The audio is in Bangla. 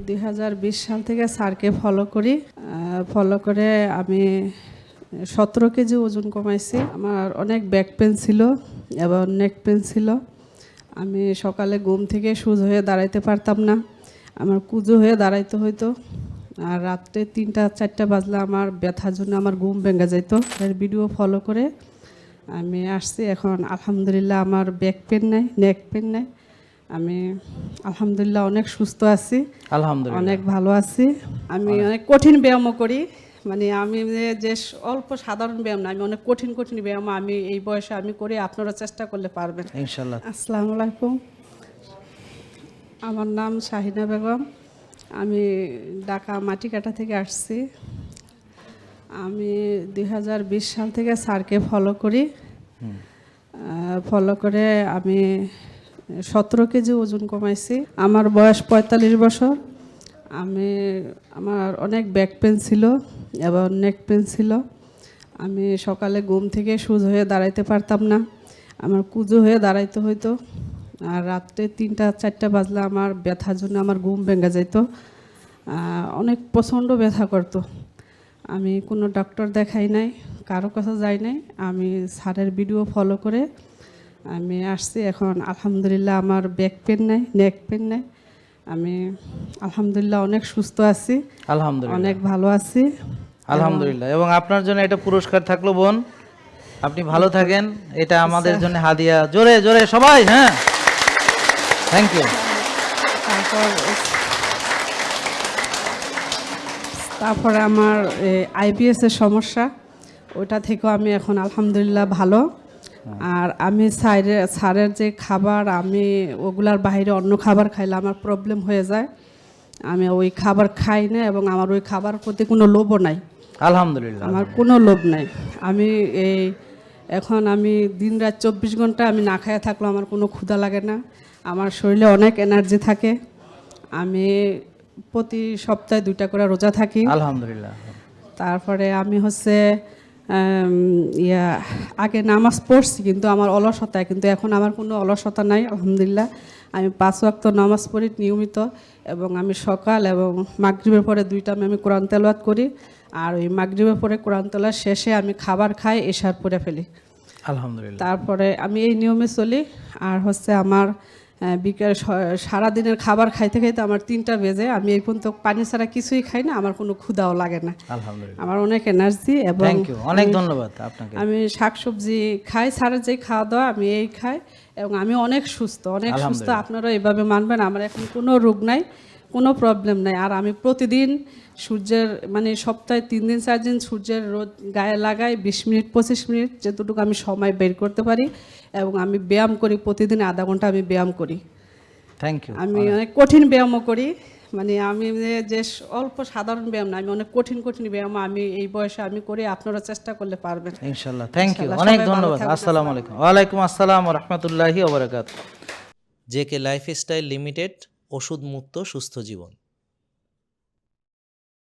2020 সাল থেকে স্যারকে ফলো করি। ফলো করে আমি 17 কেজি ওজন কমাইছি। আমার অনেক ব্যাক পেন ছিল এবং নেক পেন ছিল। আমি সকালে ঘুম থেকে সোজা হয়ে দাঁড়াইতে পারতাম না, আমার কুজো হয়ে দাঁড়াইতে হইতো। আর রাত্রে 3টা-4টা বাজলে আমার ব্যথার জন্য আমার ঘুম ভেঙে যেত। এর ভিডিও ফলো করে আমি আসছি। এখন আলহামদুলিল্লাহ আমার ব্যাক পেন নাই, নেক পেন নাই। আমি আলহামদুলিল্লাহ অনেক সুস্থ আছি, আলহামদুলিল্লাহ অনেক ভালো আছি। আমি অনেক কঠিন ব্যায়ামও করি, মানে আমি যে অল্প সাধারণ ব্যায়াম না, আমি অনেক কঠিন কঠিন ব্যায়াম আমি এই বয়সে আমি করি। আপনারা চেষ্টা করলে পারবেন ইনশাআল্লাহ। আসসালামু আলাইকুম, আমার নাম শাহিনা বেগম। আমি ঢাকা মাটিকাটা থেকে আসছি। আমি 2020 সাল থেকে স্যারকে ফলো করি। ফলো করে আমি 17 কেজি ওজন কমাইছি। আমার বয়স 45 বছর। আমার অনেক ব্যাক পেন ছিল এবং নেক পেন ছিল। আমি সকালে ঘুম থেকে সোজা হয়ে দাঁড়াইতে পারতাম না, আমার কুজো হয়ে দাঁড়াইতে হইতো। আর রাত্রে 3টা-4টা বাজলে আমার ব্যথার জন্য আমার ঘুম ভেঙে যেত, অনেক প্রচণ্ড ব্যথা করতো। আমি কোনো ডক্টর দেখাই নাই, কারো কাছে যাই নাই। আমি স্যারের ভিডিও ফলো করে আমি আসছি। এখন আলহামদুলিল্লাহ আমার ব্যাক পেন নাই, নেক পেন নাই। আমি আলহামদুলিল্লাহ অনেক সুস্থ আছি, আলহামদুলিল্লাহ, অনেক ভালো আছি। আলহামদুলিল্লাহ। এবং আপনার জন্য এটা পুরস্কার থাকলো বোন, আপনি ভালো থাকেন, এটা আমাদের জন্য হাদিয়া। জোরে জোরে সবাই, হ্যাঁ, থ্যাংক ইউ। তারপরে আমার আইবিএস এর সমস্যা, ওটা থেকেও আমি এখন আলহামদুলিল্লাহ ভালো। আর আমি স্যারের যে খাবার, আমি ওগুলার বাইরে অন্য খাবার খাইলে আমার প্রবলেম হয়ে যায়। আমি ওই খাবার খাই না এবং আমার ওই খাবার প্রতি কোনো লোভও নাই। আলহামদুলিল্লাহ, আমার কোনো লোভ নাই। আমি এখন আমি দিনরাত 24 ঘন্টা আমি না খাইয়া থাকলেও আমার কোনো ক্ষুধা লাগে না, আমার শরীরে অনেক এনার্জি থাকে। আমি প্রতি সপ্তাহে 2টা করে রোজা থাকি। আলহামদুলিল্লাহ। তারপরে আমি আগে নামাজ পড়ছি, কিন্তু আমার অলসতায়, কিন্তু এখন আমার কোনো অলসতা নাই আলহামদুলিল্লাহ। আমি 5 ওয়াক্ত নামাজ পড়ি নিয়মিত, এবং আমি সকাল এবং মাগরিবের পরে 2 টাইম আমি কোরআন তেলাওয়াত করি। আর ওই মাগরিবের পরে কোরআন তেলাওয়াত শেষে আমি খাবার খাই, এশার পরে ফেলি আলহামদুলিল্লাহ। তারপরে আমি এই নিয়মে চলি। আর আমার বিকেল সারাদিনের খাবার খাইতে খাইতে আমার 3টা বেজে, আমি এই পর্যন্ত পানি ছাড়া কিছুই খাই না, আমার কোনো ক্ষুধাও লাগে না। আলহামদুলিল্লাহ, আমার অনেক এনার্জি এবং থ্যাংক ইউ, অনেক ধন্যবাদ আপনাকে। আমি শাকসবজি খাই, স্যারের যে খাওয়া দাওয়া আমি এই খাই, এবং আমি অনেক সুস্থ, অনেক সুস্থ। আপনারা এইভাবে মানবেন, আমার এখন কোনো রোগ নাই, কোনো প্রবলেম নাই। আর আমি প্রতিদিন সূর্যের, মানে সপ্তাহে 3 দিন 4 দিন সূর্যের রোদ গায়ে লাগাই, 20 মিনিট 25 মিনিট যতটুকু আমি সময় বের করতে পারি। এবং আমি ব্যায়াম করি, প্রতিদিন আধা ঘন্টা আমি ব্যায়াম করি। Thank you. আমি অনেক কঠিন ব্যায়ামও করি, মানে আমি যে অল্প সাধারণ ব্যায়াম না, আমি অনেক কঠিন কঠিন ব্যায়াম আমি এই বয়সে আমি করি। আপনারা চেষ্টা করলে পারবেন ইনশাআল্লাহ। থ্যাংক ইউ, অনেক ধন্যবাদ। আসসালামু আলাইকুম। ওয়ালাইকুম আসসালাম ওয়া রাহমাতুল্লাহি ওয়া বারাকাতুহু। জেকে লাইফস্টাইল লিমিটেড, ওষুধ মুক্ত সুস্থ জীবন।